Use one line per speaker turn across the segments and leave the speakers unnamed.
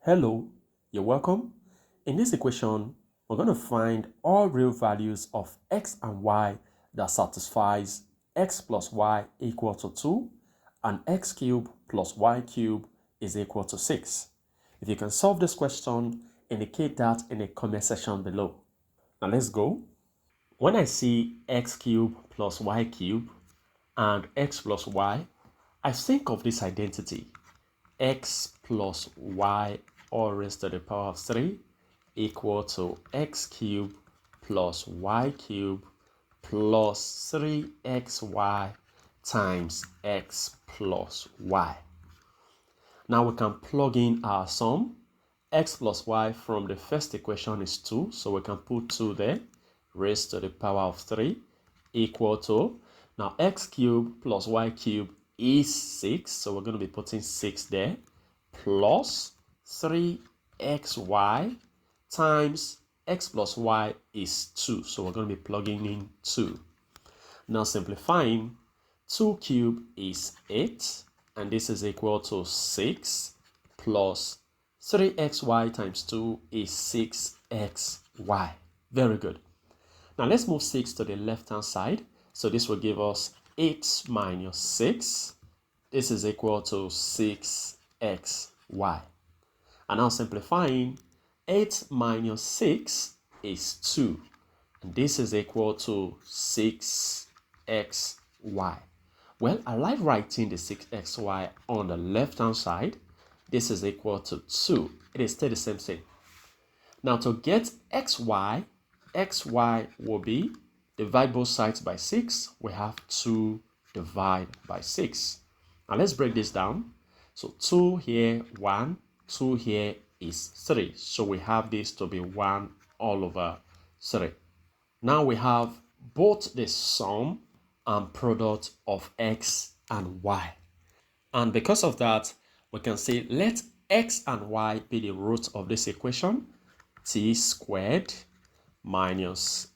Hello, you're welcome. In this equation, we're going to find all real values of x and y that satisfies x plus y equal to 2 and x cubed plus y cubed is equal to 6. If you can solve this question, indicate that in the comment section below. Now let's go. When I see x cubed plus y cubed and x plus y, I think of this identity. X plus y all raised to the power of 3 equal to x cubed plus y cubed plus 3xy times x plus y. Now we can plug in our sum. X plus y from the first equation is 2, so we can put 2 there, raised to the power of 3 equal to, now x cubed plus y cubed is 6, so we're going to be putting 6 there, plus 3xy times x plus y is 2, so we're going to be plugging in 2. Now simplifying, 2 cubed is 8, and this is equal to 6 plus 3xy times 2 is 6xy. Very good. Now let's move 6 to the left hand side. So this will give us 8 minus 6. This is equal to 6xy. And now simplifying, 8 minus 6 is 2. And this is equal to 6xy. Well, I like writing the 6xy on the left hand side. This is equal to 2. It is still the same thing. Now to get xy will be divide both sides by 6. We have 2 divided by 6. Now let's break this down. So 2 here, 1, 2 here is 3. So we have this to be 1 all over 3. Now we have both the sum and product of x and y. And because of that, we can say let x and y be the root of this equation. T squared minus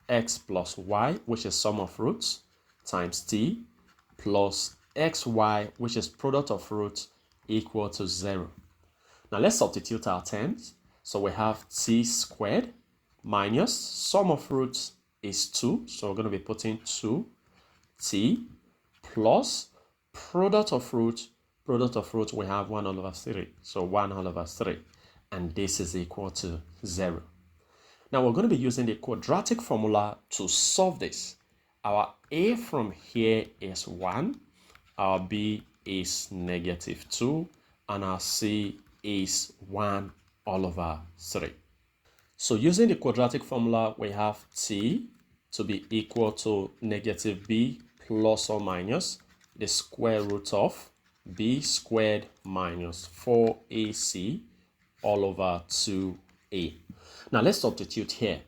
x plus y, which is sum of roots, times t, plus xy, which is product of roots, equal to 0. Now let's substitute our terms. So we have t squared minus sum of roots is 2. So we're going to be putting 2t plus product of roots we have 1 all over 3. So 1 all over 3. And this is equal to 0. Now we're going to be using the quadratic formula to solve this. Our a from here is 1, our b is negative 2, and our c is 1 all over 3. So using the quadratic formula, we have t to be equal to negative b plus or minus the square root of b squared minus 4ac all over 2a. Now let's substitute here.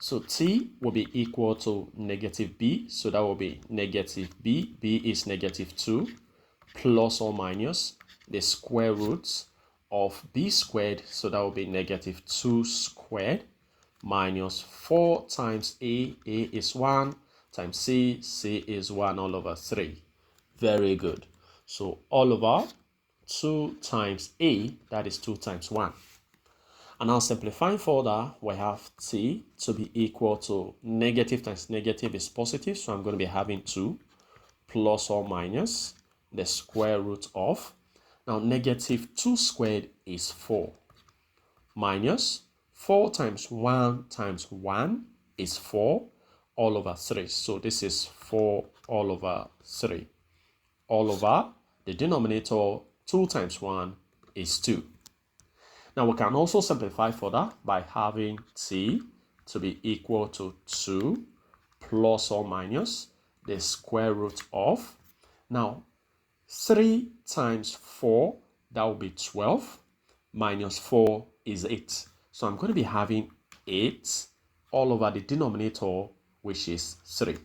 So t will be equal to negative b, so that will be negative b is negative 2, plus or minus the square root of b squared, so that will be negative 2 squared, minus 4 times a is 1, times c is 1 all over 3. Very good. So all over 2 times a, that is 2 times 1. And now simplifying further, we have t to be equal to negative times negative is positive. So I'm going to be having 2 plus or minus the square root of, now negative 2 squared is 4, minus 4 times 1 is 4 all over 3. So this is 4 all over 3. All over the denominator, 2 times 1 is 2. Now we can also simplify further by having t to be equal to 2 plus or minus the square root of, now 3 times 4, that will be 12, minus 4 is 8. So I'm going to be having 8 all over the denominator, which is 3.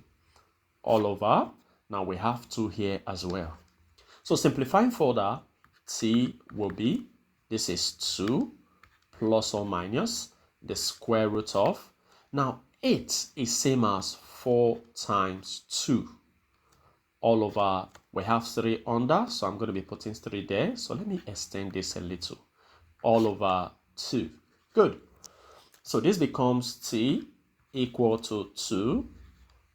All over, now we have 2 here as well. So simplifying further, t will be, this is 2 plus or minus the square root of, now 8 is same as 4 times 2. All over, we have 3 under, so I'm going to be putting 3 there. So let me extend this a little. all over 2. Good. So this becomes t equal to 2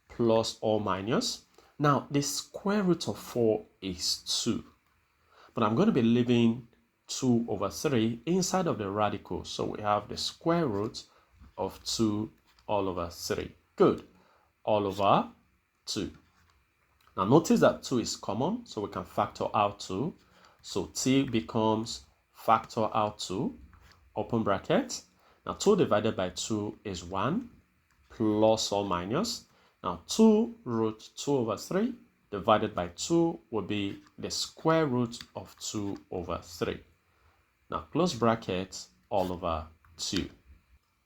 plus or minus. Now, the square root of 4 is 2. But I'm going to be leaving 2 over 3 inside of the radical. So we have the square root of 2 all over 3. Good. All over 2. Now notice that 2 is common, so we can factor out 2. So t becomes factor out 2, open bracket. Now 2 divided by 2 is 1, plus or minus. Now 2 root 2 over 3 divided by 2 will be the square root of 2 over 3. Now close bracket, all over 2.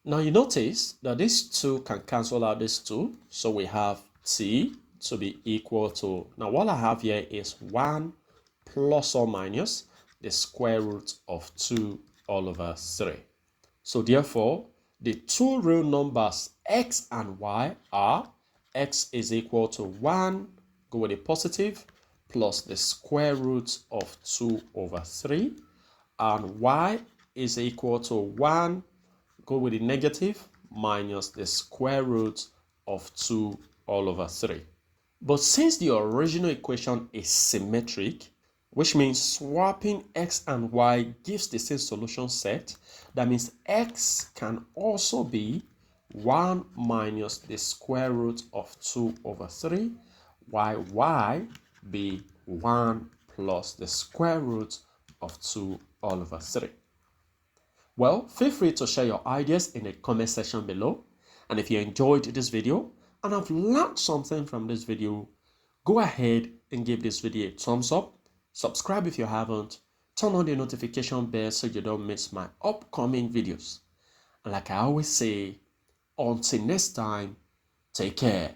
Now you notice that this 2 can cancel out this 2. So we have t to be equal to, now what I have here is 1 plus or minus the square root of 2 all over 3. So therefore, the two real numbers x and y are x is equal to 1, go with the positive, plus the square root of 2 over 3, and y is equal to 1, go with the negative, minus the square root of 2 all over 3. But since the original equation is symmetric, which means swapping x and y gives the same solution set, that means x can also be 1 minus the square root of 2 over 3, while y be 1 plus the square root of 2 all over 3. Well, feel free to share your ideas in the comment section below. And if you enjoyed this video and have learned something from this video, go ahead and give this video a thumbs up. Subscribe if you haven't. Turn on the notification bell so you don't miss my upcoming videos. And like I always say, until next time, take care.